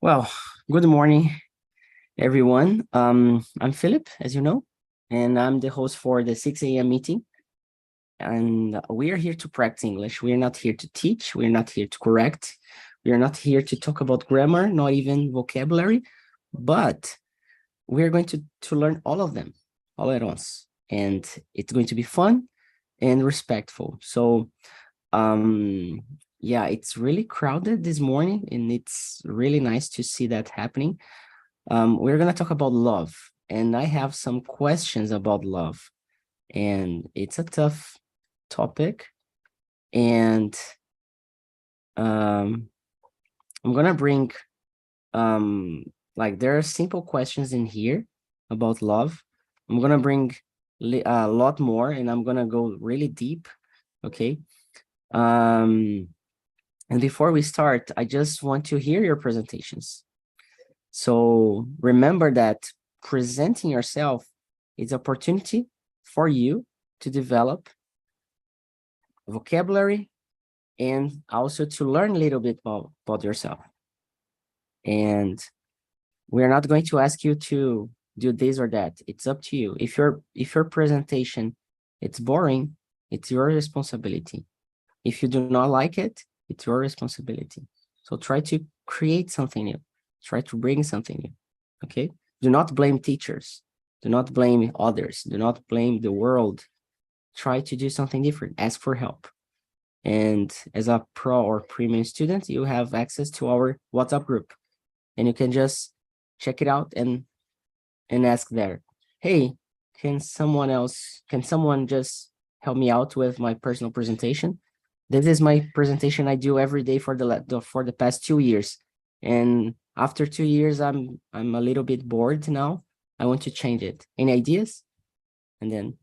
Well, good morning, everyone. I'm Philip, as you know, and I'm the host for the 6 a.m. meeting. And we are here to practice English. We are not here to teach. We are not here to correct. We are not here to talk about grammar, not even vocabulary, but we are going to learn all of them all at once. And it's going to be fun and respectful. So, yeah, it's really crowded this morning, and it's really nice to see that happening. We're going to talk about love, and I have some questions about love, and it's a tough topic. And I'm going to bring, like, there are simple questions in here about love. I'm going to bring a lot more, and I'm going to go really deep, okay? And before we start, I just want to hear your presentations. So remember that presenting yourself is an opportunity for you to develop vocabulary and also to learn a little bit about yourself. And we're not going to ask you to do this or that. It's up to you. If your presentation it's boring, it's your responsibility. If you do not like it, it's your responsibility. So try to create something new. Try to bring something new, okay? Do not blame teachers. Do not blame others. Do not blame the world. Try to do something different. Ask for help. And as a pro or premium student, you have access to our WhatsApp group. And you can just check it out and ask there, hey, can someone just help me out with my personal presentation? This is my presentation I do every day for the past 2 years. And after 2 years, I'm a little bit bored now. I want to change it. Any ideas? And then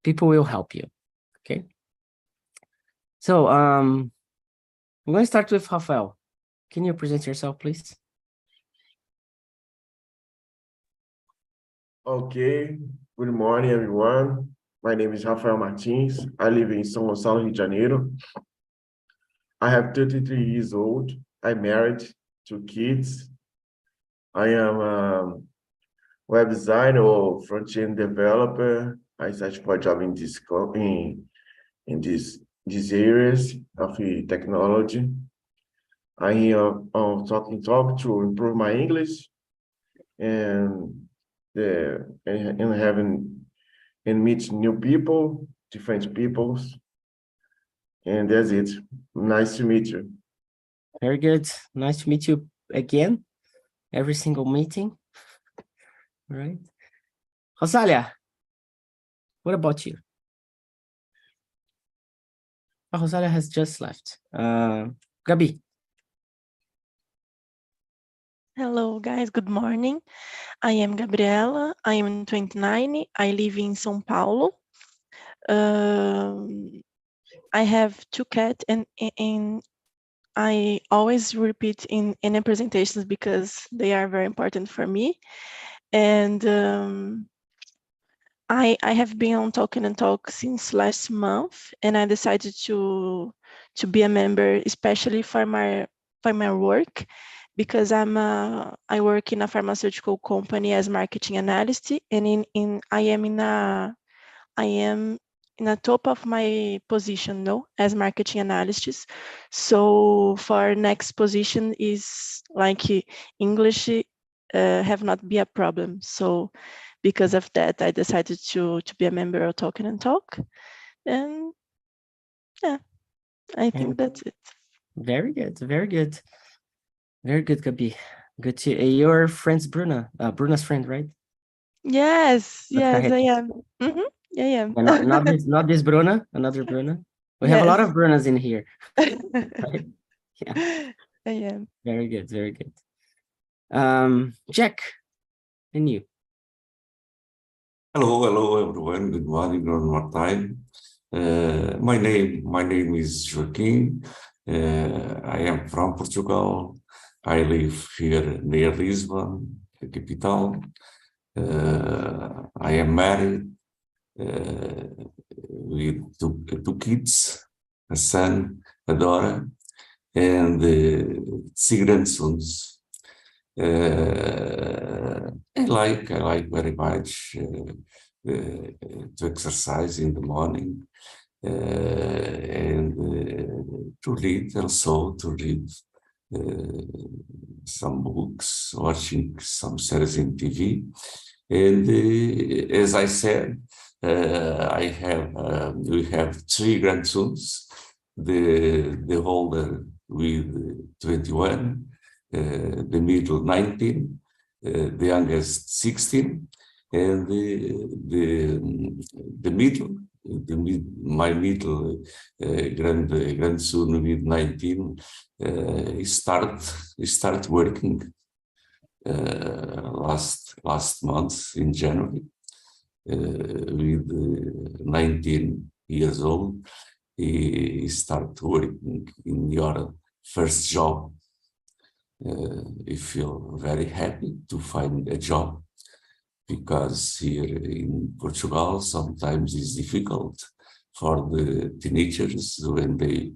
people will help you, okay? So I'm going to start with Rafael. Can you present yourself, please? Okay, good morning, everyone. My name is Rafael Martins. I live in São Gonçalo, Rio de Janeiro. I have 33 years old. I'm married, 2 kids. I am a web designer or front-end developer. I search for a job in these areas of technology. I'm here on TALKNTALK to improve my English and meet new people, different peoples. And that's it. Nice to meet you. Very good. Nice to meet you again. Every single meeting. All right. Rosalia, what about you? Oh, Rosalia has just left. Gabi. Hello, guys. Good morning. I am Gabriela. I am 29. I live in São Paulo. I have 2 cats, and I always repeat in any presentations because they are very important for me. And I have been on TALK since last month, and I decided to be a member, especially for my work, because I work in a pharmaceutical company as marketing analyst, and I am in the top of my position, as marketing analyst. So for next position is like English have not be a problem. So because of that, I decided to be a member of TALK, and yeah, I think that's it. Very good, very good. Very good, Gabi. Good to your friend's Bruna. Bruna's friend, right? Yes, I am. Yeah, I am. Not this Bruna, another Bruna. We have a lot of Brunas in here. Right? Yeah. I am. Very good, very good. Jack, and you? Hello, everyone. Good morning, one more time. My name is Joaquim. I am from Portugal. I live here near Lisbon, the capital. I am married with two kids, a son, a daughter, and 3 grandsons. I like very much to exercise in the morning and to read also, to read some books, watching some series in TV. And as I said, we have three grandsons, the older with 21, the middle 19, the youngest 16, and my middle grandson with 19 he start working last month in January with 19 years old. He start working in your first job. I feel very happy to find a job, because here in Portugal sometimes it's difficult for the teenagers when they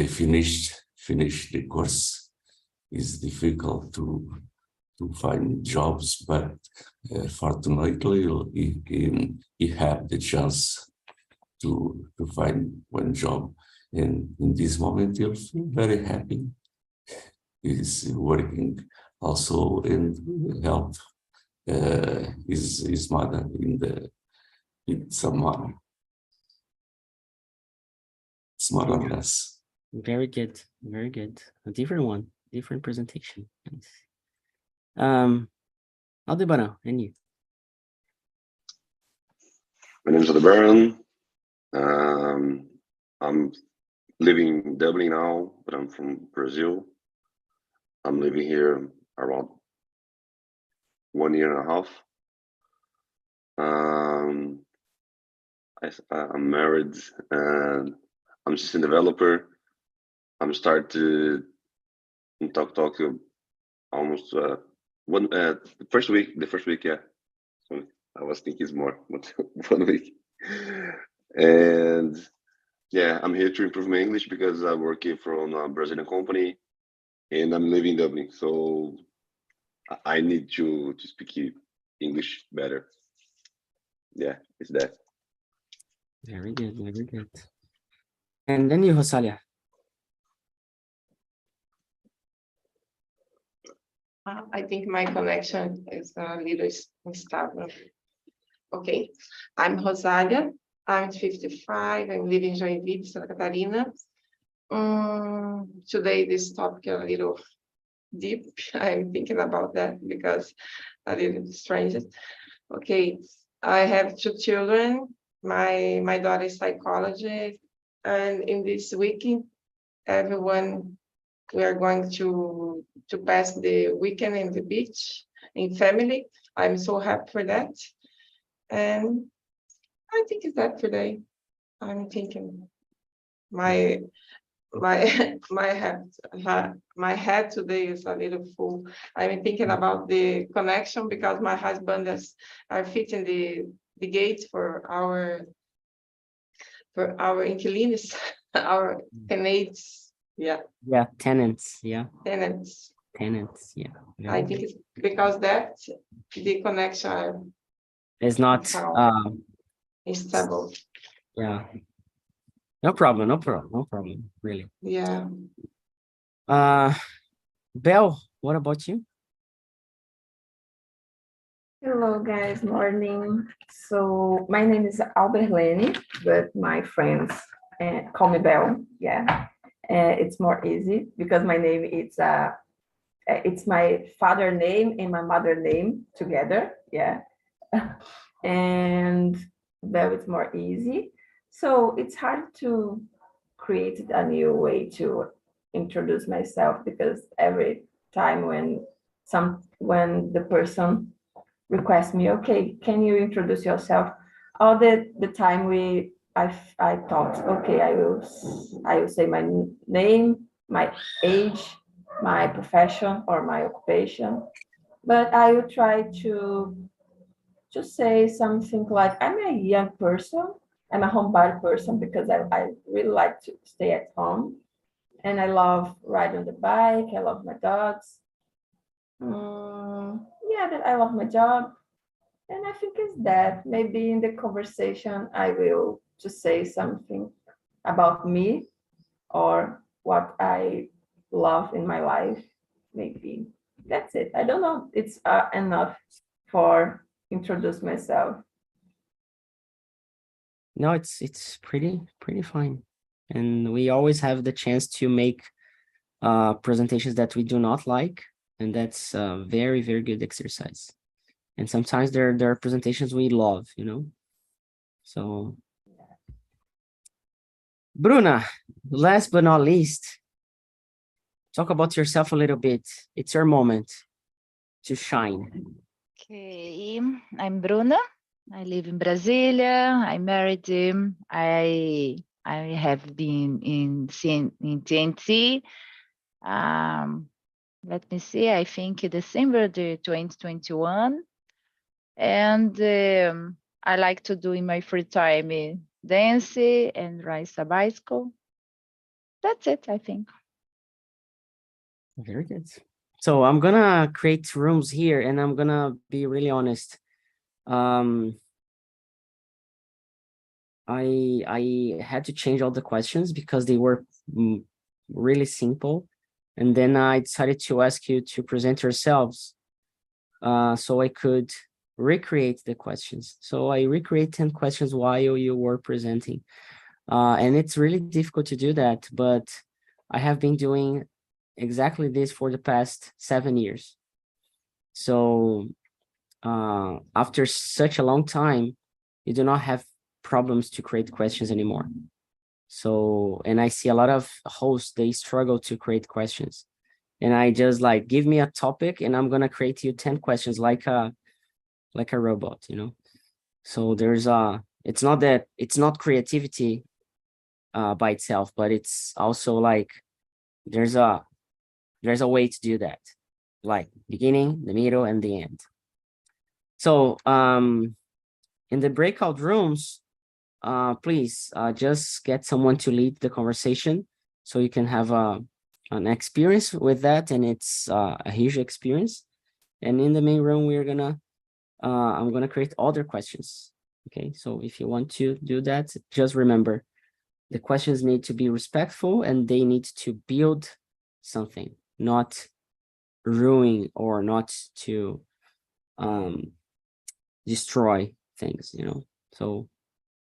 finish the course. It's difficult to find jobs, but fortunately he have the chance to find one job, and in this moment he'll feel very happy. He's working also and help his mother in some money. It's more or less. Very good, very good. A different one, different presentation. Nice. Aldebaran, and you? My name is Aldebaran. I'm living in Dublin now, but I'm from Brazil. I'm living here around 1 year and a half. I'm married and I'm just a developer. I'm started in TALKNTALK almost the first week, yeah. So I was thinking it's more, but 1 week. And yeah, I'm here to improve my English because I'm working for a Brazilian company and I'm living in Dublin. So I need to speak English better. Yeah, it's that. Very good, very good. And then you, Rosalia. I think my connection is a little unstable. Okay, I'm Rosalia. I'm 55. I'm living in Joinville, Santa Catarina. Today, this topic is a little deep. I'm thinking about that because a little strange. Okay, I have 2 children. My daughter is psychology, and in this weekend, everyone, we are going to pass the weekend in the beach in family. I'm so happy for that, and I think it's that today. I'm thinking my head today is a little full. I'm thinking about the connection because my husband are fitting the gate for our inquilinos, our tenants. Yeah. Yeah, tenants. Yeah, Tenants. tenants. Yeah. I think it's because that the connection It's not. is stable. Yeah. No problem. No problem. No problem. Really. Yeah. Belle, what about you? Hello guys, morning. So my name is Alberlene, but my friends call me Belle. Yeah, it's more easy because my name it's my father name and my mother name together. Yeah, and Belle is more easy. So it's hard to create a new way to introduce myself because every time when the person request me, okay, can you introduce yourself? All the time I thought, okay, I will say my name, my age, my profession or my occupation, but I will try to say something like I'm a young person, I'm a homebody person because I really like to stay at home, and I love riding on the bike. I love my dogs. Yeah, that I love my job. And I think it's that. Maybe in the conversation, I will just say something about me or what I love in my life. Maybe that's it. I don't know. It's enough for introduce myself. No, it's pretty fine. And we always have the chance to make presentations that we do not like, and that's a very, very good exercise. And sometimes there are presentations we love, you know. So Bruna, last but not least, talk about yourself a little bit. It's your moment to shine. Okay, I'm Bruna. I live in Brasilia. I'm married. I have been in TNT. Let me see. I think December 2021, and I like to do in my free time dance and ride a bicycle. That's it, I think. Very good. So I'm gonna create rooms here, and I'm gonna be really honest. I had to change all the questions because they were really simple, and then I decided to ask you to present yourselves, so I could recreate the questions. So I recreate 10 questions while you were presenting, and it's really difficult to do that, but I have been doing exactly this for the past 7 years. So after such a long time, you do not have problems to create questions anymore. So, and I see a lot of hosts, they struggle to create questions. And I just like, give me a topic and I'm gonna create you 10 questions like a robot, you know? So there's it's not creativity by itself, but it's also like, there's a way to do that, like beginning, the middle, and the end. So in the breakout rooms, please just get someone to lead the conversation so you can have an experience with that, and it's a huge experience. And in the main room, I'm gonna create other questions. Okay, so if you want to do that, just remember the questions need to be respectful and they need to build something, not ruin or not to destroy things, you know. So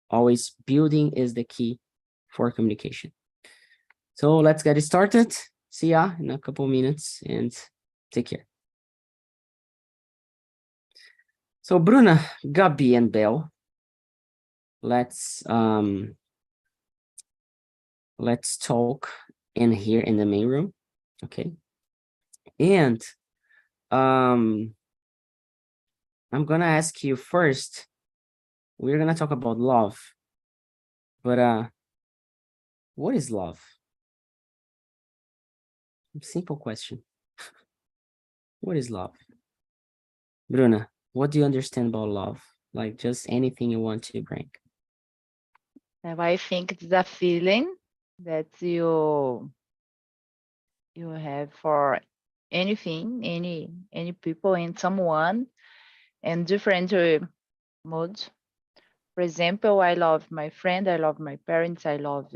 always building is the key for communication. So let's get it started. See ya in a couple minutes and take care. So Bruna, Gabi, and Belle, let's talk in here in the main room, okay? And I'm gonna ask you first. We're gonna talk about love, but what is love? Simple question. What is love? Bruna, what do you understand about love? Like just anything you want to bring. I think it's a feeling that you have for anything, any people and someone, and different modes. For example, I love my friend, I love my parents, I love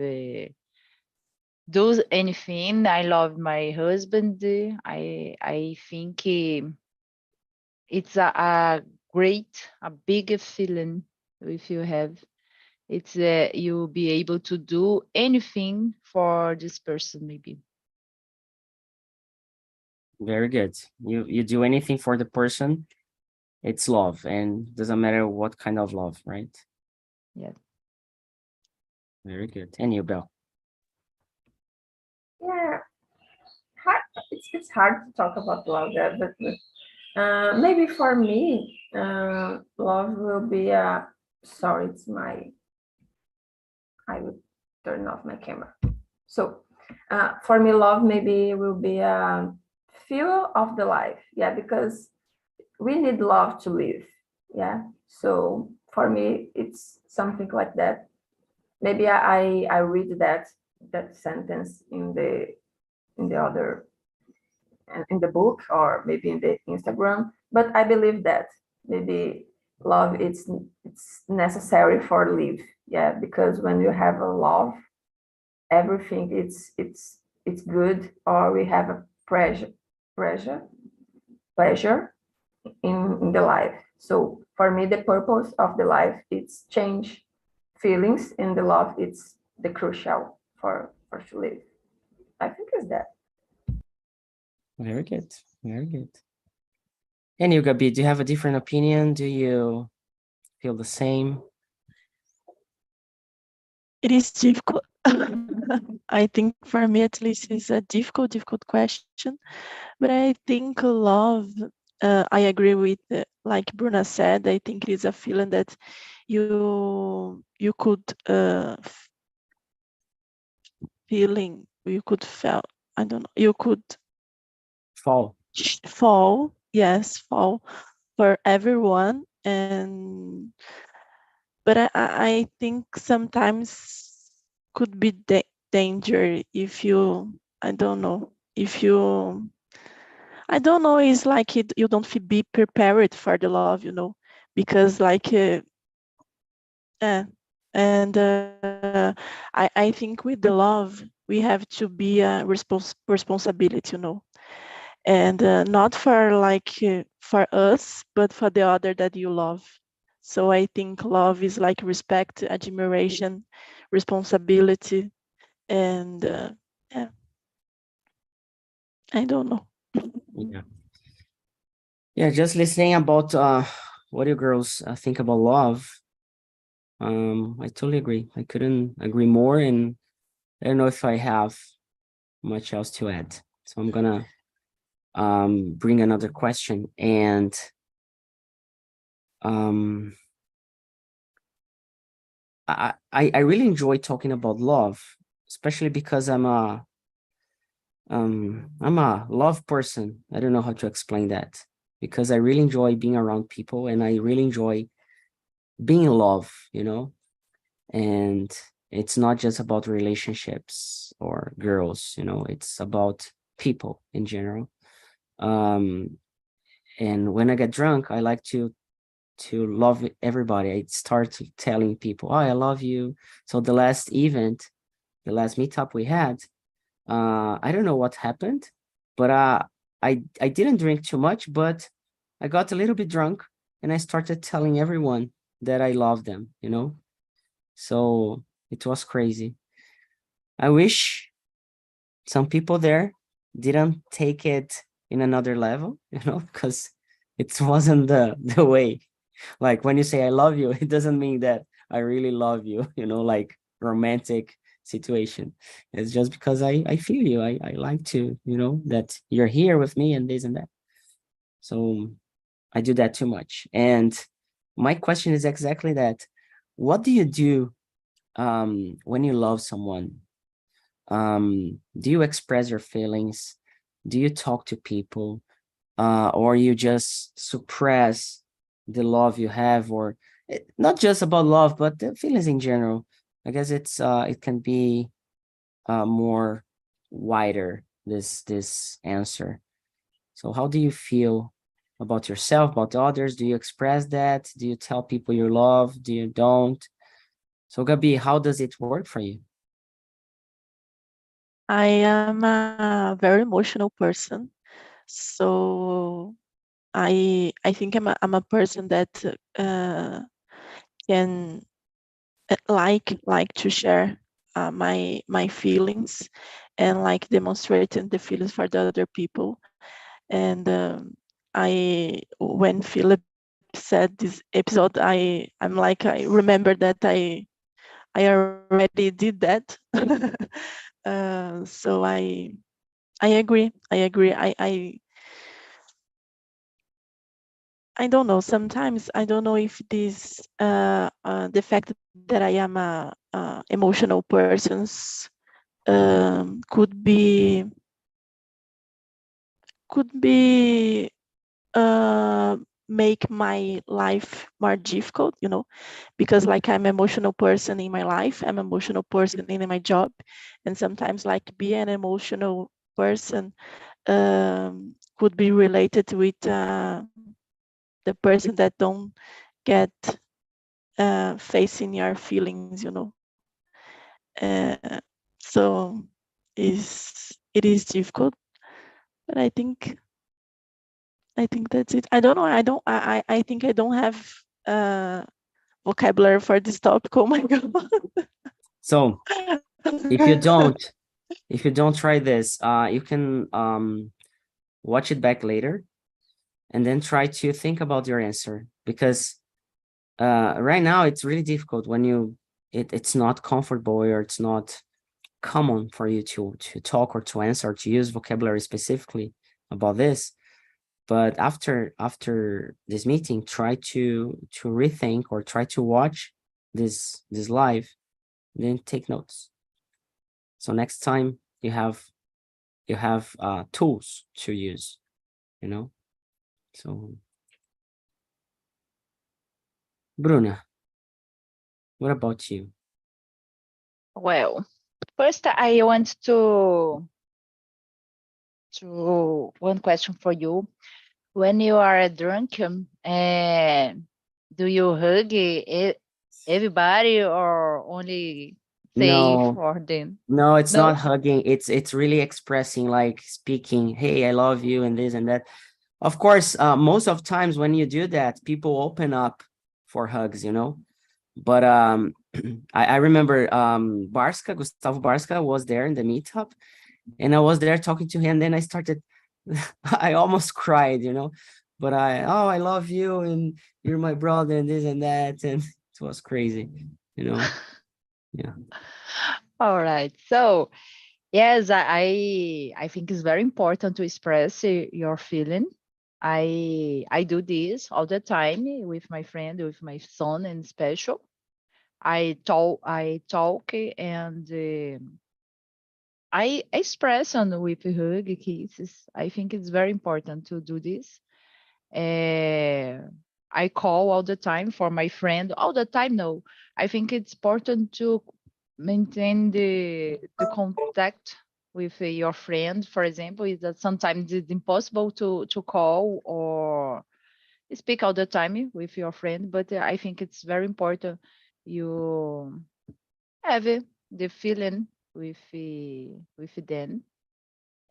do anything. I love my husband. I think it's a great, a big feeling if you have. It's you'll be able to do anything for this person, maybe. Very good. You do anything for the person, it's love, and doesn't matter what kind of love, right? Yeah. Very good. And you, Belle? Yeah, it's hard to talk about love there, but maybe for me, love will be a. Sorry, I will turn off my camera. So, for me, love maybe will be a fuel of the life. Yeah, because we need love to live. Yeah. So for me, it's something like that. Maybe I read that that sentence in the other, in the book, or maybe in the Instagram, but I believe that maybe love it's necessary for live. Yeah, because when you have a love, everything it's good, or we have a pleasure in the life. So for me, the purpose of the life it's change feelings, and the love it's the crucial for to live. I think it's that. Very good. Very good. And you, Gabi, do you have a different opinion? Do you feel the same? It is difficult. I think for me, at least, it's a difficult question. But I think love, I agree with, like Bruna said, I think it is a feeling that you could you could feel, I don't know, you could Fall. fall, yes, fall for everyone. And but I think sometimes could be danger if you, I don't know, if you, I don't know, it's like you don't be prepared for the love, because like and I think with the love we have to be a responsibility, and not for like for us, but for the other that you love. So I think love is like respect, admiration, responsibility, and yeah, I don't know. Yeah. Yeah, just listening about what you girls think about love. I totally agree. I couldn't agree more, and I don't know if I have much else to add. So I'm gonna bring another question, and I really enjoy talking about love, especially because I'm a love person. I don't know how to explain that, because I really enjoy being around people, and I really enjoy being in love, and it's not just about relationships or girls, it's about people in general. And when I get drunk, I like to love everybody. I start telling people, oh, I love you. So the last meetup we had, I don't know what happened, but I didn't drink too much, but I got a little bit drunk, and I started telling everyone that I love them, So it was crazy. I wish some people there didn't take it in another level, because it wasn't the way. Like when you say I love you, it doesn't mean that I really love you, like romantic situation. It's just because I feel you. I like to, that you're here with me and this and that. So I do that too much. And my question is exactly that. What do you do when you love someone? Do you express your feelings? Do you talk to people? Or you just suppress the love you have, or not just about love, but the feelings in general? I guess it can be more wider, this answer. So how do you feel about yourself, about others? Do you express that? Do you tell people you love? Do you don't? So Gabi, how does it work for you? I am a very emotional person, so I think I'm a person that can like to share my feelings, and like demonstrating the feelings for the other people. And I when Philip said this episode, I'm like, I remember that I already did that. So I agree. I don't know. Sometimes I don't know if this the fact that I am a emotional person could be uh, make my life more difficult, you know, because like I'm an emotional person in my life, I'm an emotional person in my job, and sometimes like be an emotional person could be related with the person that don't get facing your feelings, you know. So it is difficult, but I think that's it. I don't know. I think I don't have vocabulary for this topic. Oh my god. So if you don't try this, you can watch it back later and then try to think about your answer, because right now it's really difficult when it's not comfortable, or it's not common for you to talk or to answer, or to use vocabulary specifically about this. But after this meeting, try to rethink, or try to watch this live, then take notes. So next time you have tools to use, you know. So Bruna, what about you? Well, first I want to one question for you. When you are drunk, do you hug everybody or only say No, for them? no, it's No? not hugging. It's really expressing, like speaking, hey, I love you, and this and that. Of course, most of times when you do that, people open up for hugs, you know. But I remember Gustavo Barska was there in the meetup, and I was there talking to him, and then I started, I almost cried, you know. But I love you, and you're my brother, and this and that, and it was crazy, you know. Yeah. All right. So yes, I think it's very important to express your feeling. I do this all the time with my friend, with my son, and special. I talk and I express on with hug kisses. I think it's very important to do this. I call all the time for my friend. All the time, no. I think it's important to maintain the contact with your friend. For example, is that sometimes it's impossible to call or speak all the time with your friend, but I think it's very important you have the feeling with them,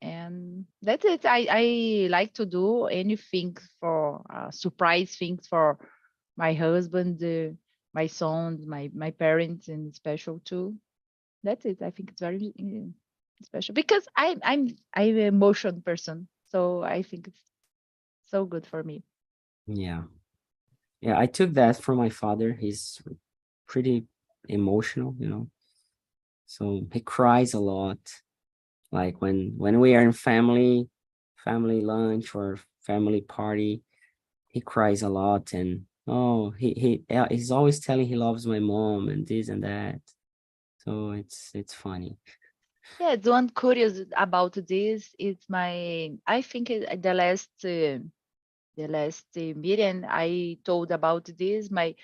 and that's it. I like to do anything for surprise things for my husband, my son, my parents, and special too. That's it. I think it's very special because I'm an emotion person, so I think it's so good for me. Yeah. Yeah, I took that from my father. He's pretty emotional, you know. So he cries a lot. Like when we are in family lunch or family party, he cries a lot, and he's always telling he loves my mom and this and that. So it's funny. Yeah, the one curious about this is I think the last meeting I told about this. My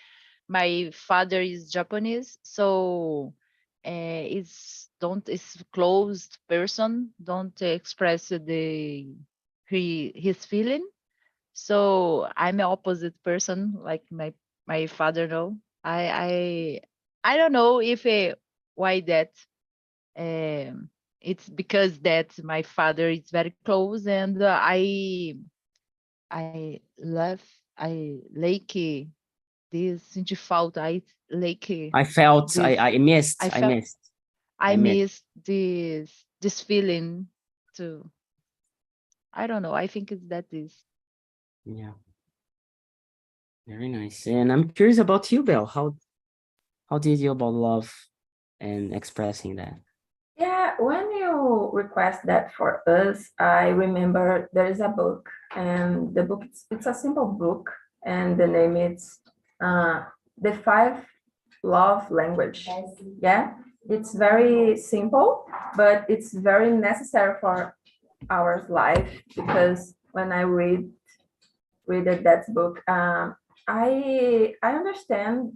father is Japanese, so is closed person, don't express his feeling. So I'm an opposite person, like my father. No, I don't know if why that. It's because that my father is very close, and I love I like this senti falta. I like I felt this. I missed I I felt missed I I missed. miss this feeling too. I don't know. I think it's that is. Yeah, very nice. And I'm curious about you, Belle. How did you about love and expressing that? Yeah, when you request that for us, I remember there is a book, and the book it's a simple book, and the name is The Five Love Language. Yeah, it's very simple, but it's very necessary for our life, because when I read read that book. I understand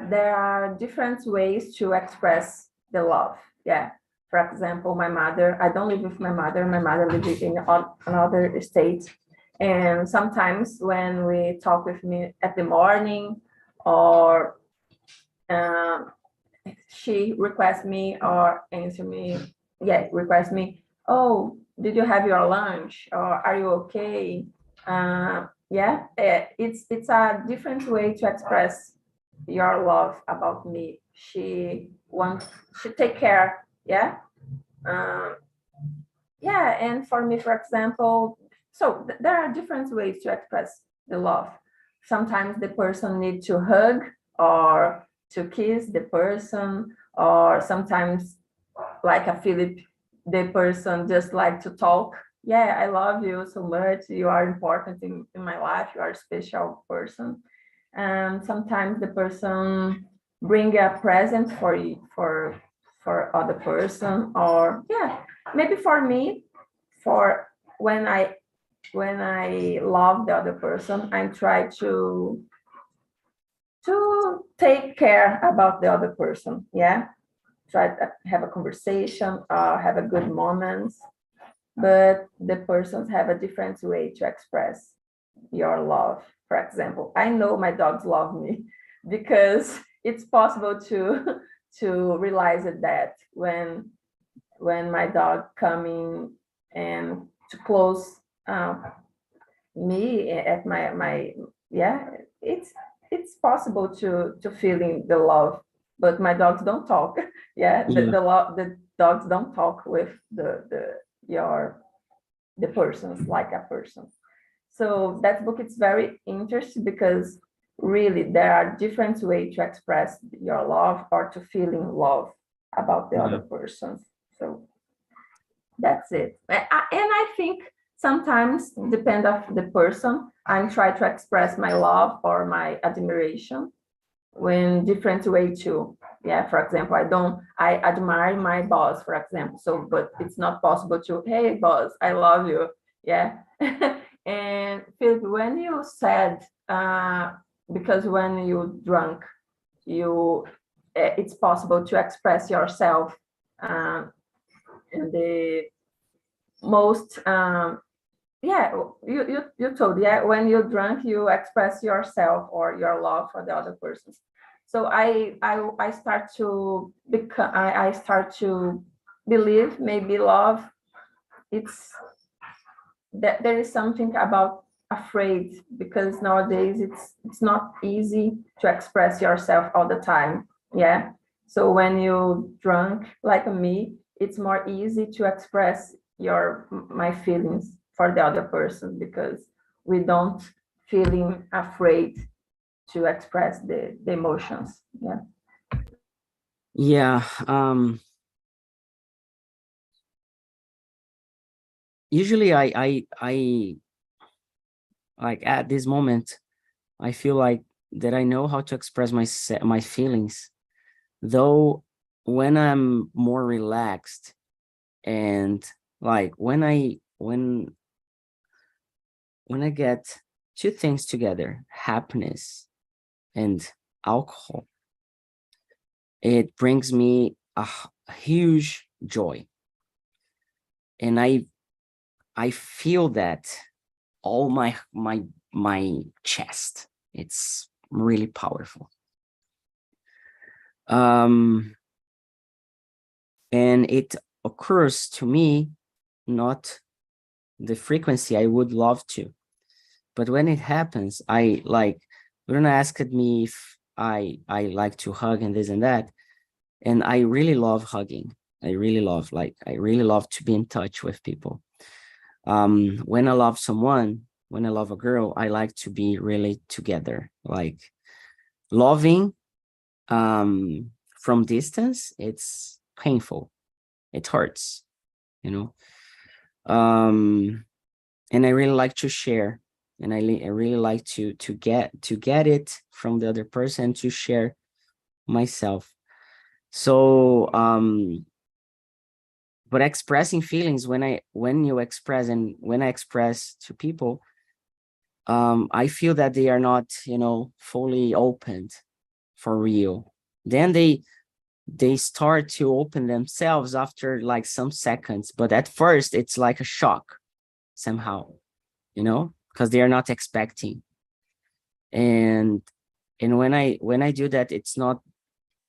there are different ways to express the love. Yeah. For example, my mother, I don't live with my mother. My mother lives in another state. And sometimes when we talk with me at the morning, or she requests me or answer me, request me, oh, did you have your lunch? Or are you okay? It's a different way to express your love about me. She take care. And for me, for example, so there are different ways to express the love. Sometimes the person needs to hug or to kiss the person, or sometimes, like a Philip, the person just like to talk. Yeah, I love you so much. You are important in my life. You are a special person. And sometimes the person bring a present for other person, or maybe for me, for when I love the other person, I try to take care about the other person. Try to have a conversation, have a good moment, but the persons have a different way to express your love. For example, I know my dogs love me because it's possible to realize that when my dog coming and to close me at my it's possible to feeling the love, but my dogs don't talk. The dogs don't talk with the persons like a person. So that book is very interesting because really there are different ways to express your love or to feeling love about the other person. So that's it. And I think sometimes, depend of the person, I'm trying to express my love or my admiration in different way too. For example, I admire my boss, for example. So, but it's not possible to, hey boss, I love you. And Philip, when you said, because when you drunk, it's possible to express yourself in the most you told when you're drunk you express yourself or your love for the other person. So I start to believe maybe love, it's that there is something about afraid, because nowadays it's not easy to express yourself all the time. So when you drunk like me, it's more easy to express my feelings for the other person, because we don't feeling afraid to express the emotions. Usually I like at this moment, I feel like that I know how to express my feelings, though when I'm more relaxed, and like when I get two things together, happiness and alcohol, it brings me a huge joy. And I feel that all my chest. It's really powerful. And it occurs to me, not the frequency I would love to, but when it happens, I like, Bruno asked me if I like to hug and this and that, and I really love hugging. I really love to be in touch with people. When I love someone, when I love a girl, I like to be really together. Like loving from distance, it's painful. It hurts, and I really like to share, and I really like to get it from the other person, to share myself. So but expressing feelings, when I express to people, I feel that they are not, fully opened for real. Then they start to open themselves after like some seconds, but at first it's like a shock somehow, because they are not expecting. And when I do that, it's not,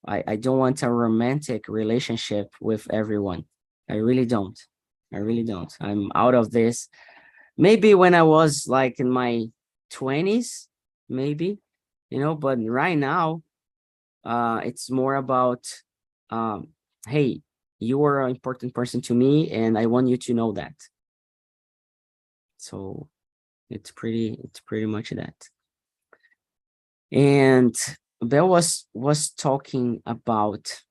I don't want a romantic relationship with everyone. I really don't. I'm out of this. Maybe when I was like in my 20s, maybe, but right now, it's more about, hey, you are an important person to me, and I want you to know that. So it's pretty much that. And Belle was talking about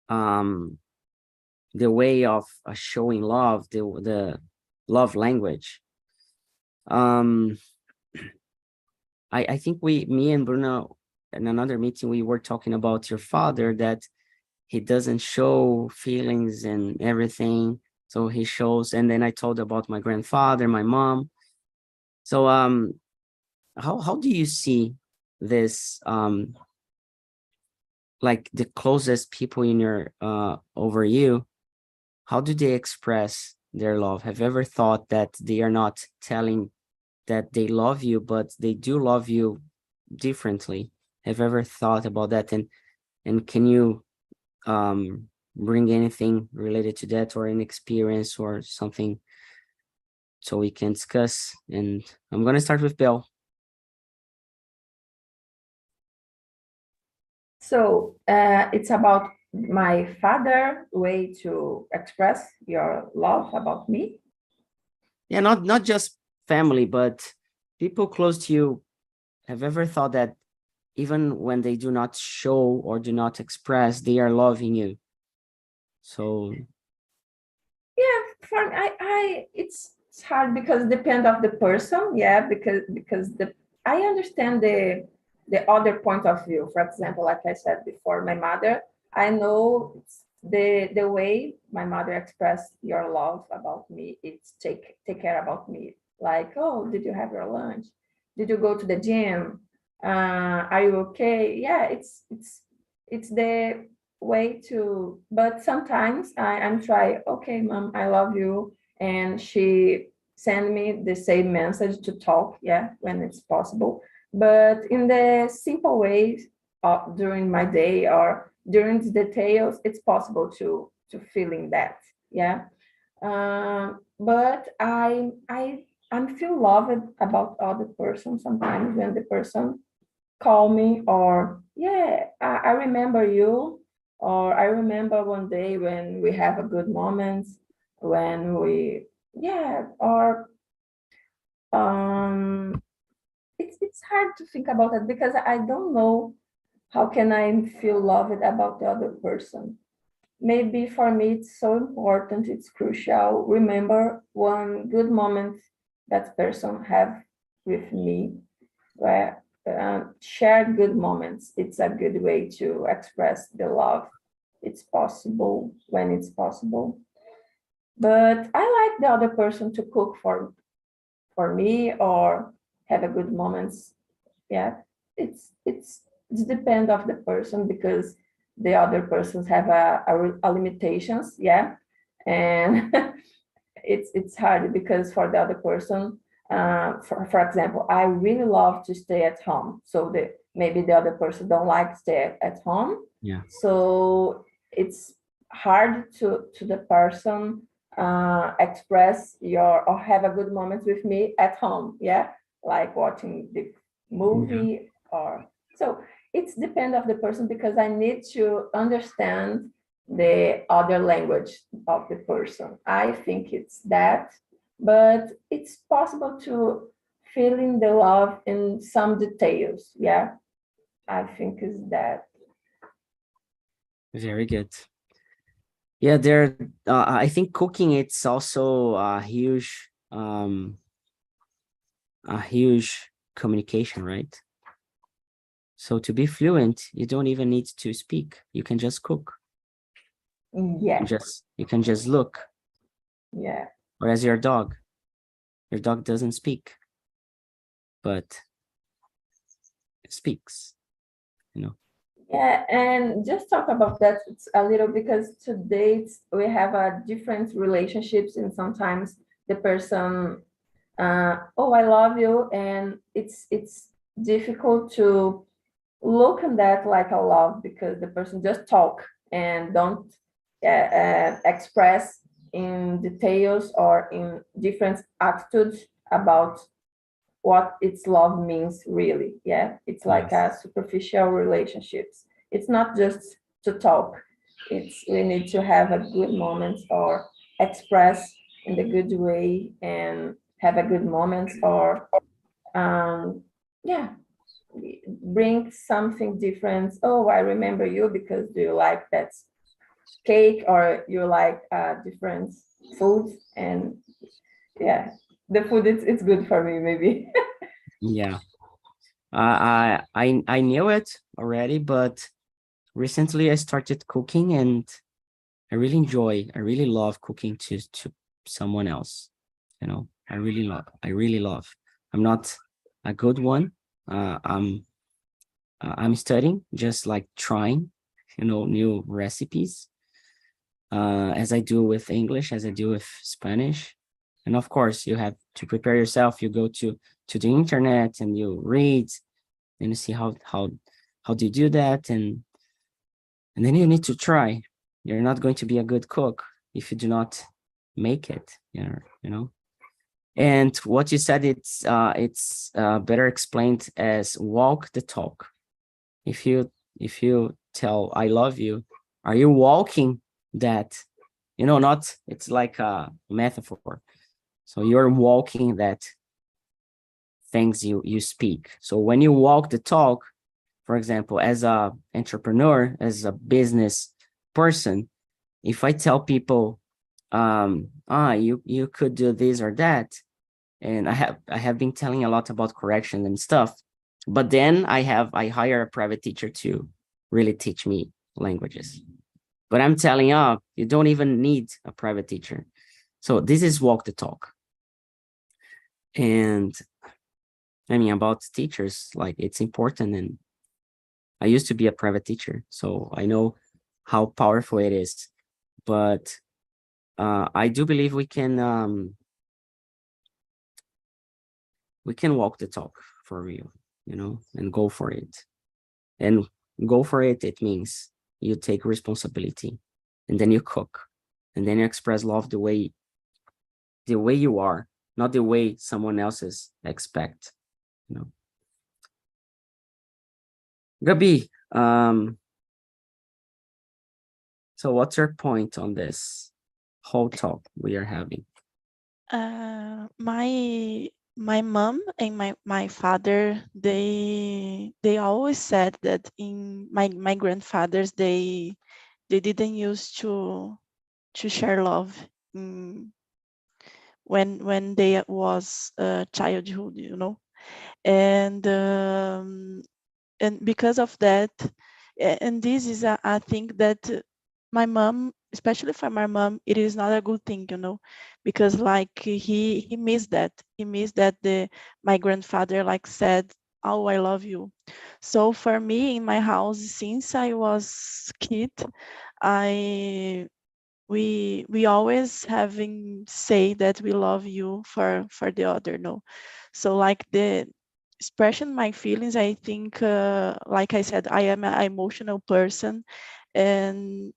the way of showing love, the love language. I think me and Bruno in another meeting, we were talking about your father, that he doesn't show feelings and everything. So he shows, and then I told about my grandfather, my mom. So how do you see this, like the closest people in your over you, how do they express their love? Have you ever thought that they are not telling that they love you, but they do love you differently? Have you ever thought about that? And can you bring anything related to that, or an experience or something, so we can discuss? And I'm going to start with Belle. So it's about my father way to express your love about me. Yeah, not just family, but people close to you. Have you ever thought that even when they do not show or do not express, they are loving you? So yeah, for I it's hard because depend of the person. Yeah, because I understand the other point of view. For example, like I said before, my mother, I know the way my mother expressed your love about me, it's take care about me. Like, oh, did you have your lunch? Did you go to the gym? Are you okay? Yeah, it's the way to, but sometimes I'm try, okay, mom, I love you. And she send me the same message to talk, yeah, when it's possible. But in the simple ways during my day or during the details, it's possible to feeling that, yeah. But I'm feel loved about other person sometimes when the person call me, or yeah, I remember you, or I remember one day when we have a good moment, when we, yeah, or it's hard to think about it because I don't know how can I feel loved about the other person. Maybe for me it's so important, it's crucial. Remember one good moment that person have with me, where share good moments. It's a good way to express the love. It's possible when it's possible. But I like the other person to cook for me or have a good moments. Yeah, it's depend of the person because the other persons have a limitations. Yeah, and it's hard because for the other person, for example, I really love to stay at home. So maybe the other person don't like stay at home. yeah. So it's hard to the person express your or have a good moment with me at home. Yeah, like watching the movie or so. It's depend of the person because I need to understand the other language of the person. I think it's that, but it's possible to feeling the love in some details. Yeah, I think is that. Very good. Yeah, I think cooking, it's also a huge communication, right? So to be fluent, you don't even need to speak. You can just cook. Yeah. You can just look. Yeah. Whereas your dog doesn't speak. but speaks, you know. Yeah, and just talk about that a little, because today we have a different relationships, and sometimes the person, oh, I love you, and it's difficult to look at that like a love, because the person just talk and don't express in details or in different attitudes about what its love means really. Yeah, it's like a superficial relationships. It's not just to talk. It's we need to have a good moment or express in the good way and have a good moment, or yeah, bring something different. Oh, I remember you because do you like that cake, or you like different food? And yeah, the food it's good for me maybe. Yeah. I knew it already, but recently I started cooking, and I really love cooking to someone else. You know, I really love. I'm not a good one. I'm studying, just like trying, you know, new recipes, as I do with English, as I do with Spanish. And of course, you have to prepare yourself. You go to the internet and you read, and you see how do you do that, and then you need to try. You're not going to be a good cook if you do not make it, you know. And what you said, it's better explained as walk the talk. If you tell I love you, are you walking that? You know, not, it's like a metaphor. So you're walking that things you speak. So when you walk the talk, for example, as a entrepreneur, as a business person, if I tell people, you could do this or that, and I have been telling a lot about correction and stuff, but then I hire a private teacher to really teach me languages. But I'm telling you don't even need a private teacher. So this is walk the talk. And I mean, about teachers, like, it's important. And I used to be a private teacher, so I know how powerful it is. But I do believe we can walk the talk for real, you know, and go for it. And go for it, it means you take responsibility, and then you cook, and then you express love the way you are, not the way someone else's expect, you know. Gabi, so what's your point on this whole talk we are having? My mom and my father, they always said that in my grandfathers, they didn't use to share love when they was childhood, you know. And because of that, and this is I think that my mom, especially for my mom, it is not a good thing, you know, because like he missed that. He missed that my grandfather like said, oh, I love you. So for me in my house, since I was kid, we always having say that we love you for the other, no. So like the expression my feelings, I think like I said, I am an emotional person, and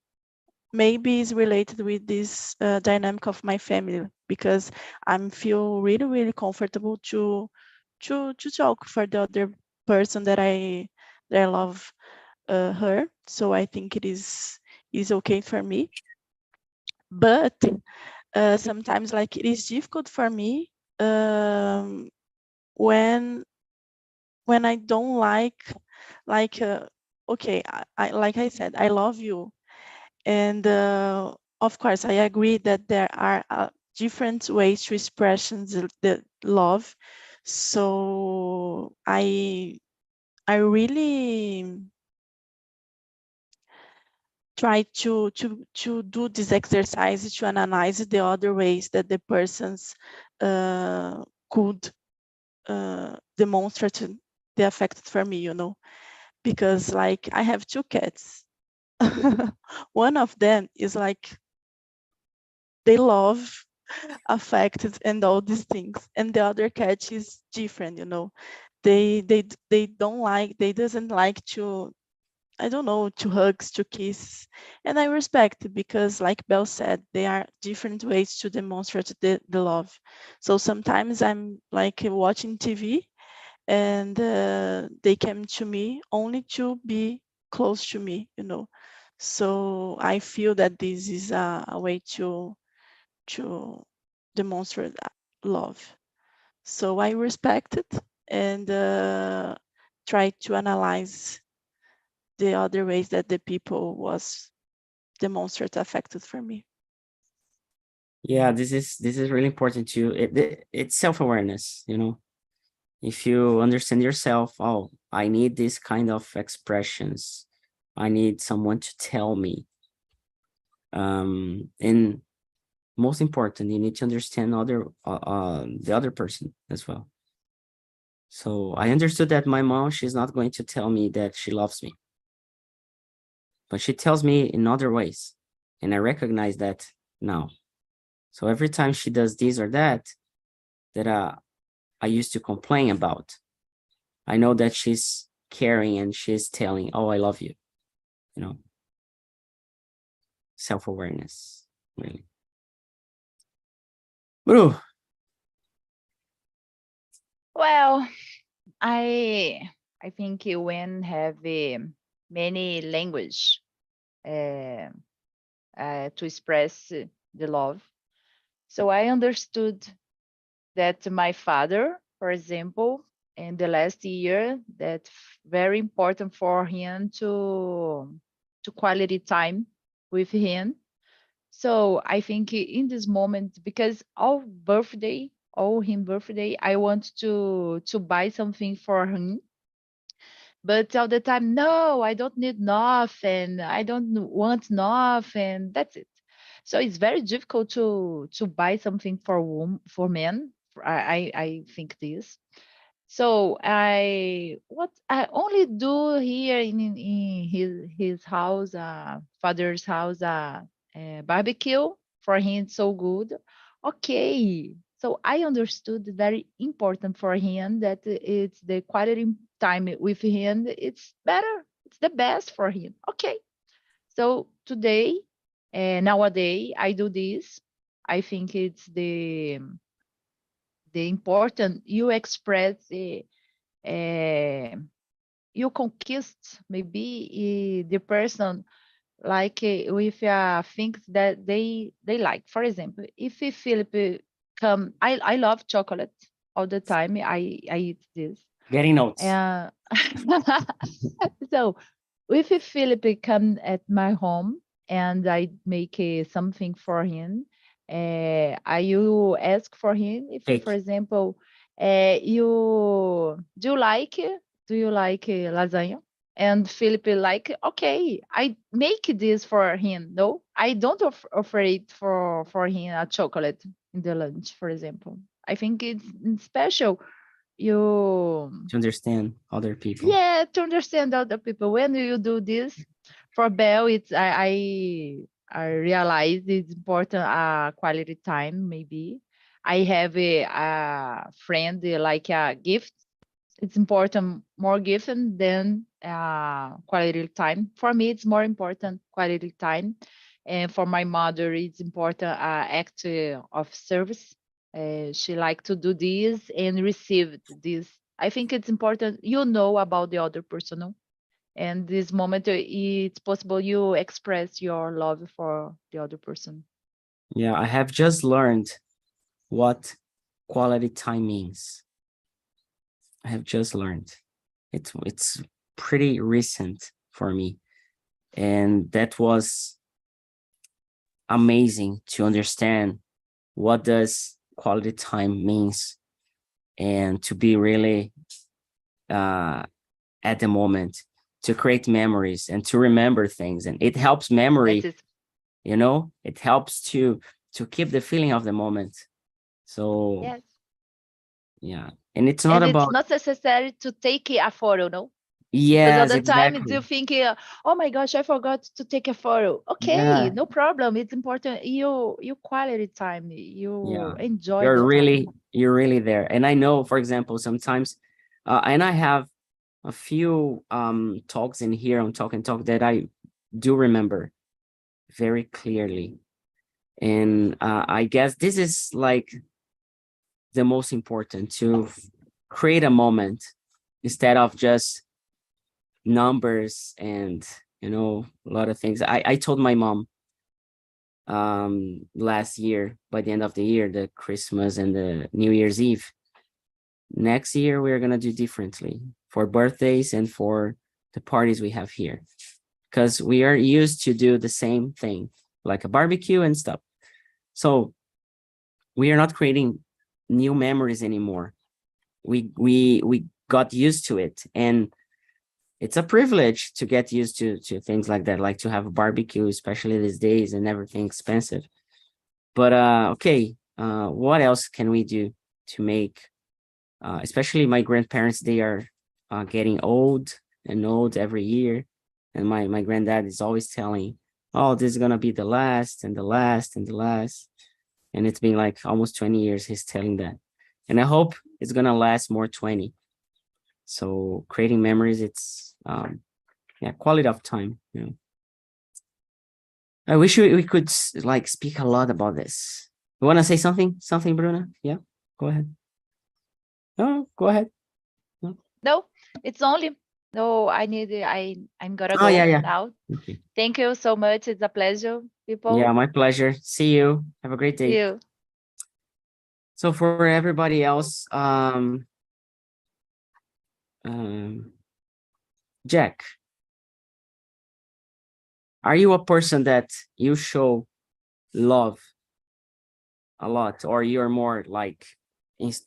maybe it's related with this dynamic of my family, because I'm feel really comfortable to talk for the other person that I love her. So I think it is okay for me. But sometimes like it is difficult for me when I don't like okay, I like I said, I love you, and of course I agree that there are different ways to express the love. So I really try to do this exercise to analyze the other ways that the persons could demonstrate the affected for me, because like I have two cats. One of them is like, they love affected and all these things, and the other cat is different. They don't like, they doesn't like to, I don't know, to hugs, to kiss, and I respect it, because like Belle said, there are different ways to demonstrate the love. So sometimes I'm like watching TV, and they came to me only to be close to me. So I feel that this is a way to demonstrate that love. So I respect it, and try to analyze the other ways that the people was demonstrate affected for me. Yeah, this is really important too. It's self-awareness, If you understand yourself, oh, I need this kind of expressions. I need someone to tell me. And most important, you need to understand the other person as well. So I understood that my mom, she's not going to tell me that she loves me, but she tells me in other ways, and I recognize that now. So every time she does this or that I used to complain about, I know that she's caring and she's telling, oh, I love you, self-awareness, really. Bru, Well, I think when have many language to express the love. So I understood that my father, for example, in the last year, that very important for him to quality time with him. So I think in this moment, because all him birthday, I want to buy something for him. But all the time, no, I don't need nothing. I don't want nothing. That's it. So it's very difficult to buy something for men. I think this. So what I only do here in his house, father's house, barbecue for him. It's so good. Okay. So I understood very important for him that it's the quality time with him. It's better. It's the best for him. Okay. So today, nowadays, I do this. I think it's the important you express you conquist maybe the person like with things that they like. For example, if Philip come, I love chocolate all the time. I eat this. getting notes. So if Philip come at my home and I make something for him, I you ask for him if, Cake. for example, do you like lasagna? And Philip like, okay, I make this for him. No, I don't offer it for him a chocolate in the lunch, for example. I think it's special. You To understand other people. yeah, to understand other people. When you do this for Bell, it's I realize it's important quality time. Maybe I have a friend like a gift. It's important more gift than quality time. For me, it's more important quality time, and for my mother, it's important act of service. She like to do this and receive this. I think it's important about the other person, no? And this moment, it's possible you express your love for the other person. Yeah, I have just learned what quality time means. I have just learned. It's pretty recent for me. And that was amazing to understand what does quality time means, and to be really at the moment, to create memories and to remember things. And it helps memory, That's it. it helps to keep the feeling of the moment. So Yes. yeah, And it's not and about, it's not necessary to take a photo, no? Because yes, at the time exactly. you think, oh my gosh, I forgot to take a photo. Okay, Yeah. no problem. It's important. You quality time. You Yeah. enjoy You're the really, time. you're really there. And I know, for example, sometimes, and I have a few talks in here on Talk and Talk that I do remember very clearly. And I guess this is like the most important, to create a moment instead of just numbers and, you know, a lot of things. I told my mom last year, by the end of the year, the Christmas and the New Year's Eve, next year we're gonna do differently for birthdays and for the parties we have here, because we are used to do the same thing, like a barbecue and stuff. So we are not creating new memories anymore. We got used to it, and it's a privilege to get used to things like that, like to have a barbecue, especially these days, and everything expensive. But okay, what else can we do to make, especially my grandparents, they are getting old and old every year, and my granddad is always telling, oh, this is gonna be the last and the last and the last, and it's been like almost 20 years he's telling that, and I hope it's gonna last more 20. So creating memories, it's yeah, quality of time, you know. I wish we could like speak a lot about this. You want to say something, Bruna? Yeah, go ahead. No, go ahead. No, it's only. No, I'm gonna Oh, go yeah. now. Okay. Thank you so much. It's a pleasure, people. Yeah, my pleasure. See you. Have a great See day. you. So for everybody else, Jack, are you a person that you show love a lot, or you're more like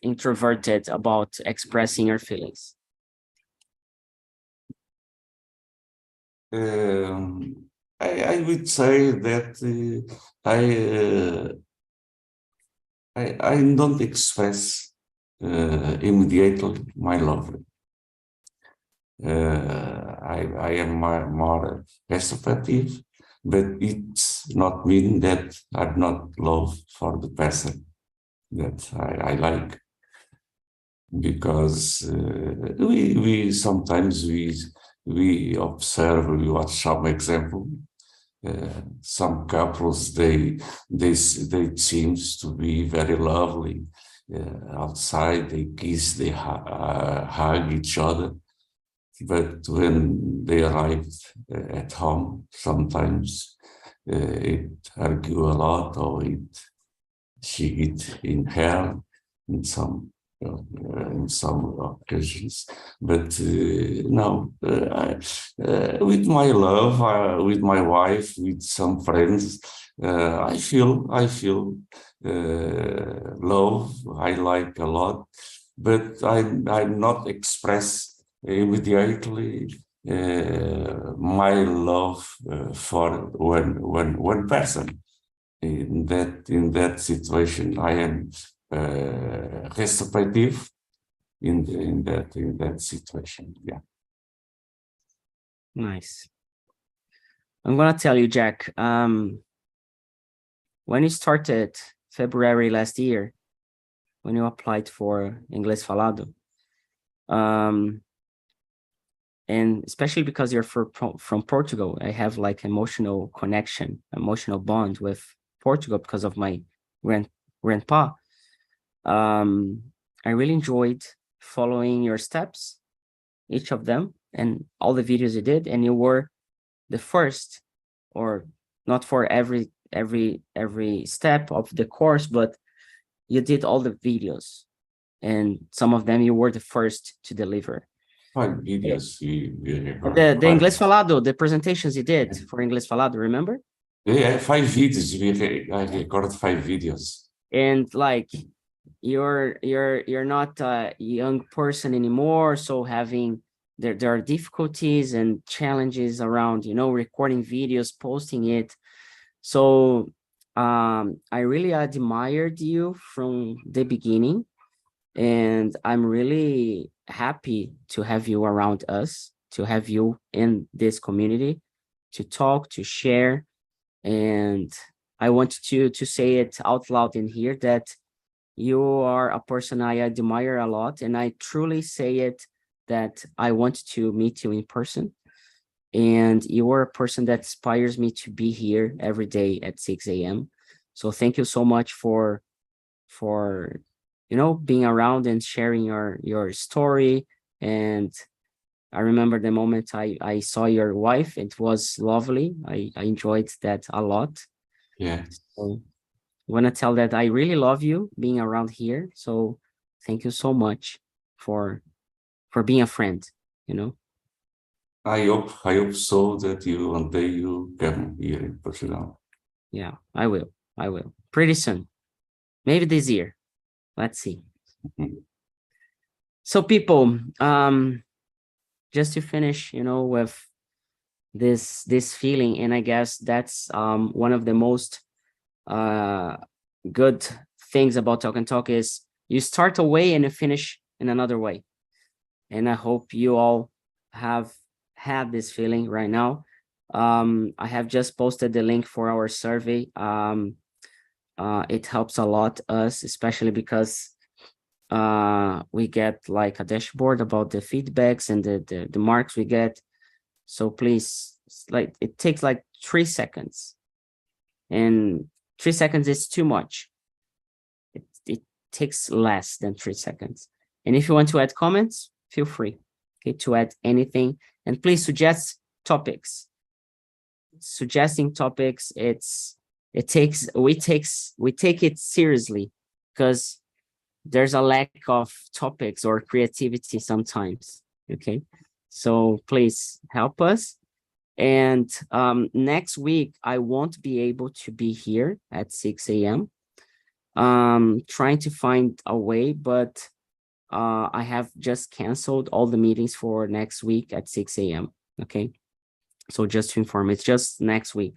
introverted about expressing your feelings? I would say that I don't express immediately my love. I am more extroverted, but it's not mean that I'm not love for the person that I like, because we sometimes we observe, we watch some example. Some couples they seems to be very lovely outside. They kiss, they hug each other, but when they arrive at home, sometimes it argue a lot, or she get in hell in some occasions. But no, with my love, with my wife, with some friends, I feel love. I like a lot, but I'm not express immediately my love for one person. In that situation, I am receptive in that situation. Yeah. Nice. I'm gonna tell you, Jack, when you started February last year, when you applied for Inglês Falado, and especially because you're from Portugal, I have like emotional connection, emotional bond with Portugal because of my grandpa. I really enjoyed following your steps, each of them, and all the videos you did, and you were the first, or not for every step of the course, but you did all the videos, and some of them you were the first to deliver. 5 videos The Inglês Falado, the presentations you did for Inglês Falado, remember? Yeah, 5 videos. I recorded 5 videos. And like, you're not a young person anymore, so having there are difficulties and challenges around, you know, recording videos, posting it. So I really admired you from the beginning, And I'm really happy to have you around us, to have you in this community, to talk, to share. And I want to say it out loud in here that you are a person I admire a lot, and I truly say it that I want to meet you in person. And you are a person that inspires me to be here every day at 6 a.m. So thank you so much for being around and sharing your story. And I remember the moment I saw your wife. It was lovely. I enjoyed that a lot. Yeah. So I want to tell that I really love you being around here. So thank you so much for being a friend, I hope so that one day you come here in Portugal. Yeah, I will. Pretty soon. Maybe this year. Let's see. Mhm. So people, just to finish, with this feeling, and I guess that's one of the most good things about Talk and Talk is you start a way and you finish in another way. And I hope you all have had this feeling right now. I have just posted the link for our survey. It helps a lot us, especially because we get like a dashboard about the feedbacks and the marks we get. So please, it takes like 3 seconds, and 3 seconds is too much. It takes less than 3 seconds. And if you want to add comments, feel free, okay, to add anything. And please suggest topics. Suggesting topics, we take it seriously, because there's a lack of topics or creativity sometimes. Okay, so please help us. And next week I won't be able to be here at 6 a.m. Trying to find a way, but I have just canceled all the meetings for next week at 6 a.m. Okay, so just to inform, it's just next week,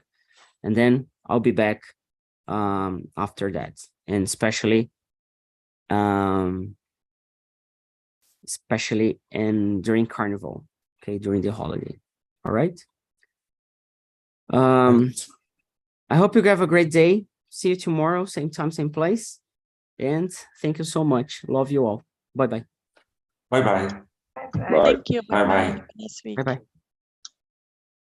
and then I'll be back after that, and especially during Carnival, okay, during the holiday. All right. I hope you have a great day. See you tomorrow, same time, same place. And thank you so much. Love you all. Bye-bye. Bye-bye. Thank you. Bye-bye. Bye-bye. Have a nice week. Bye-bye.